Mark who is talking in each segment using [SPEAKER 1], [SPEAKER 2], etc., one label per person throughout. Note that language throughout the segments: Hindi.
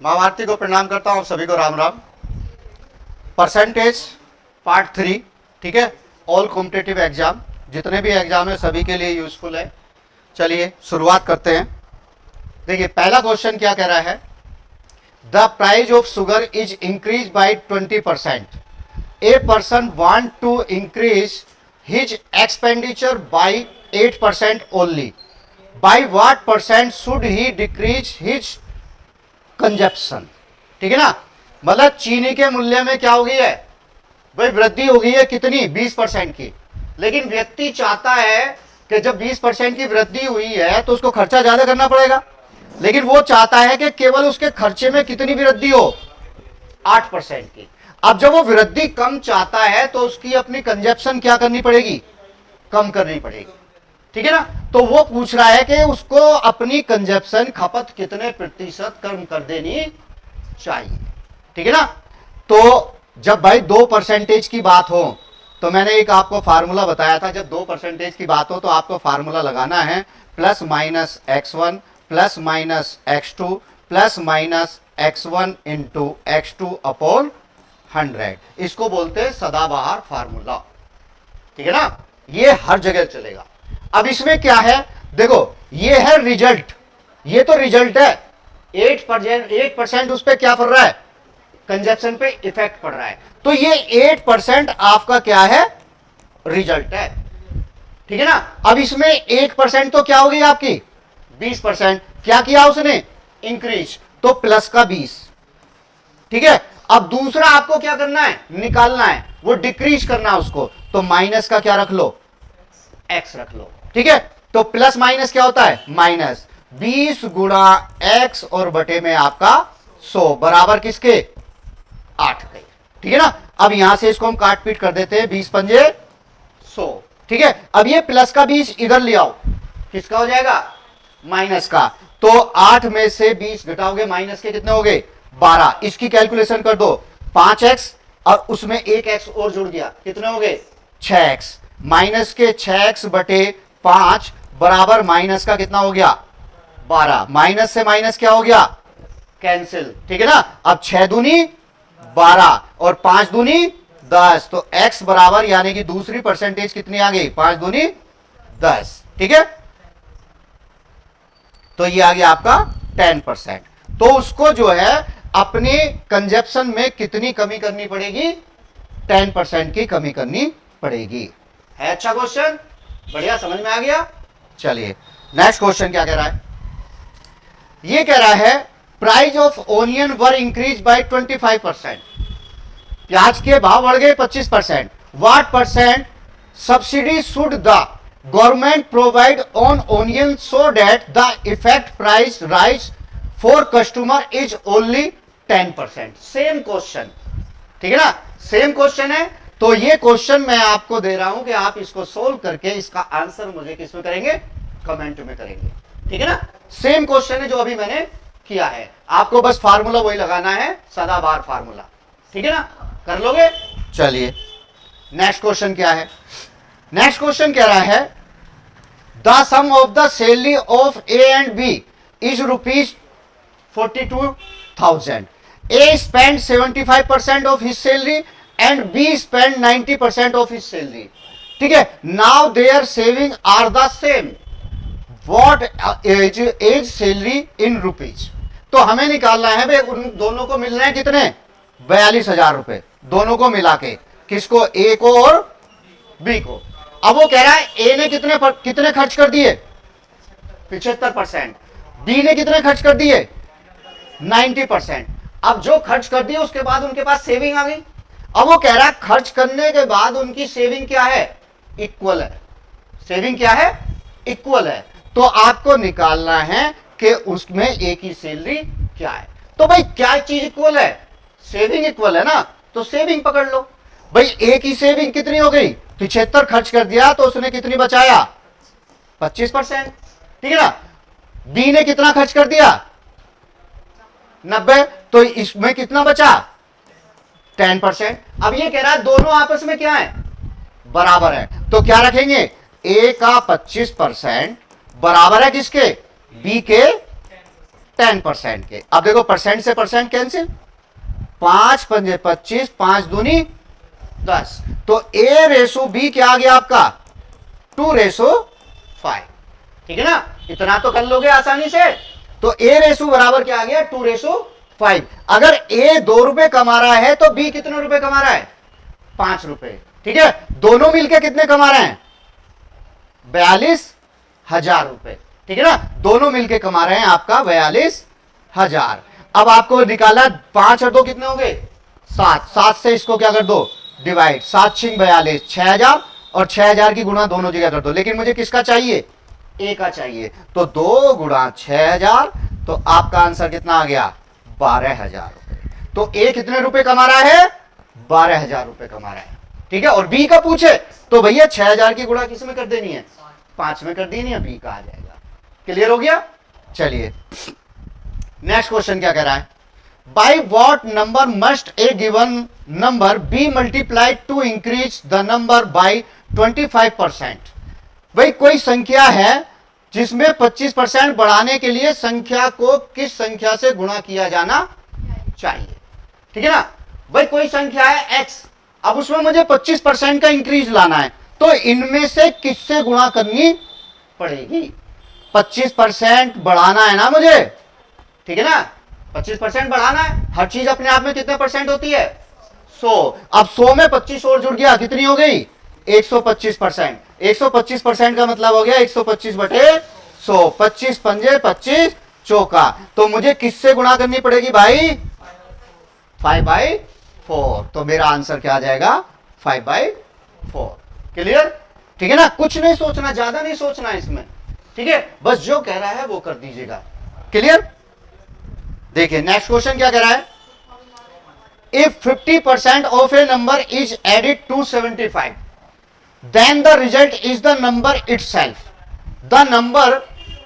[SPEAKER 1] माँ भारती को प्रणाम करता हूँ, सभी को राम राम। परसेंटेज पार्ट 3, ठीक है। ऑल कॉम्पिटिटिव एग्जाम, जितने भी एग्जाम है सभी के लिए यूजफुल है। चलिए शुरुआत करते हैं। देखिए पहला क्वेश्चन क्या कह रहा है, the price of sugar is increase by 20%। A person want to increase his expenditure by 8% only. By what percent should he decrease his consumption. ठीक है ना, मतलब चीनी के मूल्य में क्या हो गई है भाई, वृद्धि हो गई है कितनी, 20% की। लेकिन व्यक्ति चाहता है कि जब 20% की वृद्धि हुई है तो उसको खर्चा ज्यादा करना पड़ेगा, लेकिन वो चाहता है कि केवल उसके खर्चे में कितनी वृद्धि हो, 8% की। अब जब वो वृद्धि कम चाहता है तो उसकी अपनी कंजप्शन क्या करनी पड़ेगी, कम करनी पड़ेगी। ठीक है ना, तो वो पूछ रहा है कि उसको अपनी कंजप्शन खपत कितने प्रतिशत कम कर देनी चाहिए। ठीक है ना, तो जब भाई 2% की बात हो तो मैंने एक आपको फार्मूला बताया था, जब 2% की बात हो तो आपको फार्मूला लगाना है plus minus x1 plus minus x2 plus minus x1 into x2 upon 100। इसको बोलते हैं सदाबहार फार्मूला। ठीक है ना, ये हर जगह चलेगा। अब इसमें क्या है, देखो ये है रिजल्ट, ये तो रिजल्ट है। 8% उस पर क्या पड़ रहा है, कंजप्शन पे इफेक्ट पड़ रहा है, तो ये 8% आपका क्या है, रिजल्ट है। ठीक है ना, अब इसमें 1% तो क्या हो गई आपकी 20%, क्या किया उसने, इंक्रीज, तो प्लस का 20। ठीक है, अब दूसरा आपको क्या करना है, निकालना है, वो डिक्रीज करना है उसको, तो माइनस का क्या रख लो, एक्स रख लो। ठीक है, तो प्लस माइनस क्या होता है, माइनस 20 गुणा एक्स और बटे में आपका 100 बराबर किसके, 8 के। ठीक है ना, अब यहां से इसको हम काट पीट कर देते हैं, 20 पंजे 100। ठीक है, अब ये प्लस का 20 इधर ले आओ, किसका हो जाएगा, माइनस का। तो 8 में से 20 घटाओगे, माइनस के कितने हो गए, 12। इसकी कैलकुलेशन कर दो, 5x और उसमें 1x और जुड़ गया, कितने हो गए, 6x। माइनस के 6x बटे 5 बराबर माइनस का कितना हो गया, 12। माइनस से माइनस क्या हो गया, कैंसिल। ठीक है ना, अब 6 दूनी 12 और 5 दूनी 10, तो x बराबर यानी कि दूसरी परसेंटेज कितनी आ गई, 5 दूनी 10। ठीक है, तो ये आ गया आपका 10%। तो उसको जो है अपनी कंजप्शन में कितनी कमी करनी पड़ेगी, 10% की कमी करनी पड़ेगी। है अच्छा क्वेश्चन, बढ़िया, समझ में आ गया। चलिए नेक्स्ट क्वेश्चन क्या कह रहा है, ये कह रहा है price of onion were increase by 25%। प्याज के भाव बढ़ गए 25%। What percent subsidy should the government provide on onion so that the effect price rise for customer is only 10%। Same question, ठीक है ना, सेम क्वेश्चन है। तो ये क्वेश्चन मैं आपको दे रहा हूं कि आप इसको सोल्व करके इसका आंसर मुझे किसमें करेंगे, कमेंट में करेंगे। ठीक है ना, सेम क्वेश्चन है जो अभी मैंने किया है, आपको बस फार्मूला वही लगाना है, सदाबहार फार्मूला। ठीक है ना, कर लोगे। चलिए नेक्स्ट क्वेश्चन क्या है, नेक्स्ट क्वेश्चन कह रहा है the sum of the salary of A and B is rupees 42,000। A spend 75% of his salary and B spend 90% of his salary. ठीक है, now their saving are the same. What is salary in rupees? तो हमें निकालना है भाई, उन दोनों को मिल रहे हैं कितने, 42,000 रुपए, दोनों को मिला के, किसको, ए को और बी को। अब वो कह रहा है ए ने कितने खर्च कर दिए, 75%, बी ने कितने खर्च कर दिए, 90%। अब जो खर्च कर दिए उसके बाद उनके पास सेविंग आ गई। अब वो कह रहा है खर्च करने के बाद उनकी सेविंग क्या है, इक्वल है। सेविंग क्या है, इक्वल है। तो आपको निकालना है कि उसमें एक ही सैलरी क्या है। तो भाई क्या चीज इक्वल है, सेविंग इक्वल है ना, तो सेविंग पकड़ लो। भाई एक ही सेविंग कितनी हो गई, 75 खर्च कर दिया तो उसने कितनी बचाया, 25%। ठीक है ना, बी ने कितना खर्च कर दिया, 90, तो इसमें कितना बचा, 10%। अब ये कह रहा है दोनों आपस में क्या है, बराबर है, तो क्या रखेंगे, ए का 25% बराबर है किसके, बी के 10% के। अब देखो परसेंट से परसेंट कैंसिल, 5 पंजे 25, 5 दूनी 10, तो A/B क्या आ गया आपका 2/5। ठीक है ना, इतना तो कर लोगे आसानी से। तो A/ बराबर क्या आ गया 2/5। अगर A 2 रुपए कमा रहा है तो B कितने रुपए कमा रहा है 5 रुपए। ठीक है, दोनों मिलके कितने कमा रहे हैं 42,000 रुपए। ठीक है ना, दोनों मिलके कमा रहे हैं आपका 42,000। अब आपको निकाला 5 और 2 कितने हो गए 7, 7 से इसको क्या कर दो डिवाइड, 7 छिंग 42, 6,000 और 6,000 की गुणा दोनों जगह कर दो। लेकिन मुझे किसका चाहिए A का चाहिए, तो 2 गुणा 6,000, तो आपका आंसर कितना आ गया 12,000 रुपए। तो A कितने रुपए कमा रहा है 12,000 रुपए कमा रहा है। ठीक है, और B का पूछे तो भैया 6,000 की गुणा किस में कर देनी है 5 में कर देनी है, B का आ जाएगा। क्लियर हो गया। चलिए नेक्स्ट क्वेश्चन क्या कह रहा है, by what number must a given number be multiplied to increase the number by 25%। भाई कोई संख्या है जिसमें 25% बढ़ाने के लिए संख्या को किस संख्या से गुणा किया जाना चाहिए। ठीक है ना, भाई कोई संख्या है x, अब उसमें मुझे 25% का इंक्रीज लाना है, तो इनमें से किससे गुणा करनी पड़ेगी। 25% बढ़ाना है ना मुझे, ठीक है ना, 25% बढ़ाना है। हर चीज अपने आप में कितने परसेंट होती है 100। अब 100 में 25 और जुड़ गया, कितनी हो गई 125%। 125% का मतलब हो गया 125 बटे 100, 25 पंजे 25 चौका। तो मुझे किससे गुणा करनी पड़ेगी भाई 5/4। तो मेरा आंसर क्या आ जाएगा 5/4। क्लियर। ठीक है ना, कुछ नहीं सोचना, ज्यादा नहीं सोचना है इसमें। ठीक है, बस जो कह रहा है वो कर दीजिएगा। क्लियर। देखिए नेक्स्ट क्वेश्चन क्या कह रहा है, if 50% of a number is added to 75 then the result is the number itself. The number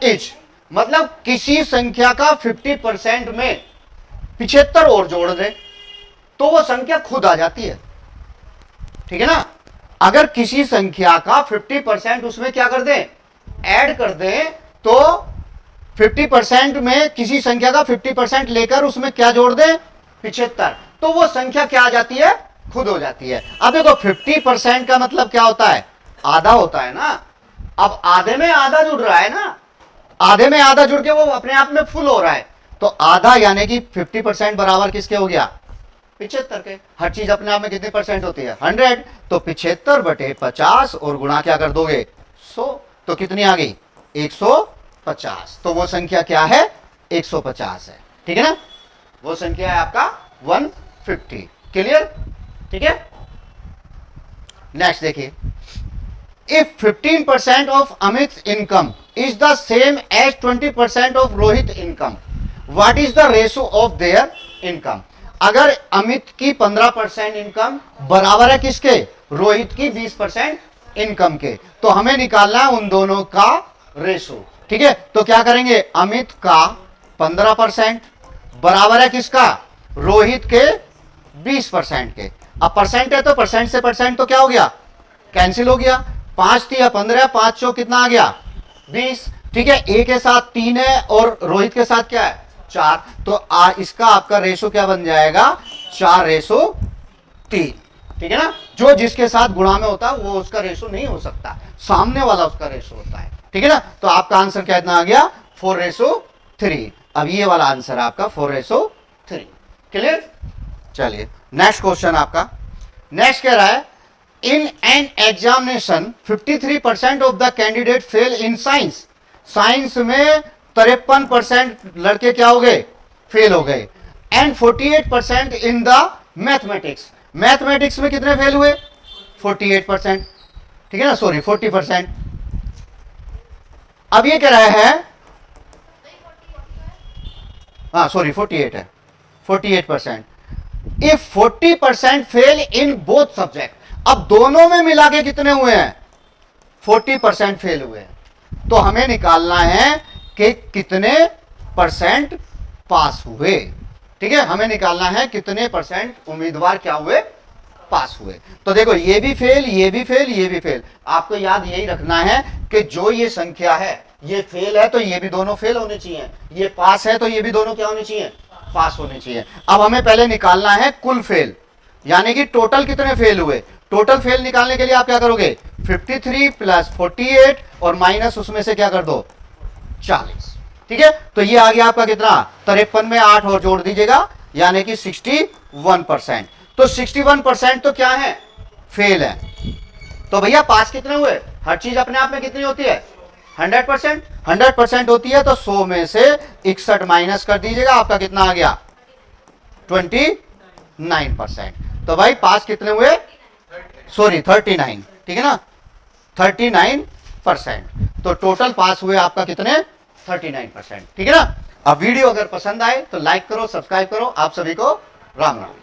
[SPEAKER 1] is मतलब किसी संख्या का 50% में 75 और जोड़ दे तो वो संख्या खुद आ जाती है। ठीक है ना, अगर किसी संख्या का 50% उसमें क्या कर दें ऐड कर दें, तो 50% में किसी संख्या का 50% लेकर उसमें क्या जोड़ दें 75, तो वो संख्या क्या आ जाती है खुद हो जाती है। अब देखो 50% का मतलब क्या होता है आधा होता है ना। अब आधे में आधा जुड़ रहा है ना, आधे में आधा जुड़ के वो अपने आप में फुल हो रहा है, तो आधा यानी कि 50% बराबर किसके हो गया 75 के। हर चीज अपने आप में कितनी परसेंट होती है 100, तो 75 बटे 50 और गुणा क्या कर दोगे 100, तो कितनी आ गई 150। तो वो संख्या क्या है 150 है। ठीक है ना, वो संख्या है आपका 150। क्लियर। ठीक है, नेक्स्ट देखिए, if 15% of Amit income is the same as 20% of Rohit income, what is the ratio of their income. अगर अमित की 15% इनकम बराबर है किसके रोहित की 20% इनकम के, तो हमें निकालना है उन दोनों का रेशो। ठीक है, तो क्या करेंगे अमित का 15% बराबर है किसका रोहित के 20% के। अब परसेंट है तो परसेंट से परसेंट तो क्या हो गया कैंसिल हो गया, 5 थी 15, 5 चौ कितना आ गया 20। ठीक है, ए के साथ 3 है और रोहित के साथ क्या है 4, तो इसका आपका रेशो क्या बन जाएगा 4/3। ठीक है ना, जो जिसके साथ गुणा में होता है वो उसका रेशो नहीं हो सकता, सामने वाला उसका रेशो होता है। ठीक है ना, तो आपका आंसर क्या इतना आ गया 4/3। अब ये वाला आंसर आपका 4/3। क्लियर। चलिए नेक्स्ट क्वेश्चन आपका, नेक्स्ट कह रहा है in an examination 53% of the candidate fail in science. Science में 53% लड़के क्या हो गए फेल हो गए, and 48% in the mathematics. Mathematics में कितने फेल हुए 48%। ठीक है ना, सॉरी 40%। अब ये कह रहा है हाँ सॉरी 48 है 48%। If 40% fail in both subject, अब दोनों में मिला के कितने हुए हैं 40% फेल हुए हैं, तो हमें निकालना है कि कितने परसेंट पास हुए। ठीक है, हमें निकालना है कितने परसेंट उम्मीदवार क्या हुए पास हुए। तो देखो ये भी फेल ये भी फेल ये भी फेल, आपको याद यही रखना है कि जो ये संख्या है ये फेल है तो ये भी दोनों फेल होने चाहिए, ये पास है तो ये भी दोनों क्या होने चाहिए, पास होने चाहिए। अब हमें पहले निकालना है कुल फेल, यानी कि टोटल कितने फेल हुए। टोटल फेल निकालने के लिए आप क्या करोगे, 53 प्लस 48 और माइनस उसमें से क्या कर दो 40, ठीक है। तो ये आ गया आपका कितना, 53 में 8 और जोड़ दीजिएगा, यानी कि 61%। तो 61% तो क्या है, फेल है। तो भैया पास कितने हुए, हर चीज अपने आप में कितनी होती है 100%, 100% होती है। तो 100 में से 61 माइनस कर दीजिएगा, आपका कितना आ गया 29%। तो भाई पास कितने हुए, सॉरी 39, ठीक है ना, 39%। तो टोटल पास हुए आपका कितने 39%, ठीक है ना। अब वीडियो अगर पसंद आए तो लाइक करो, सब्सक्राइब करो। आप सभी को राम राम।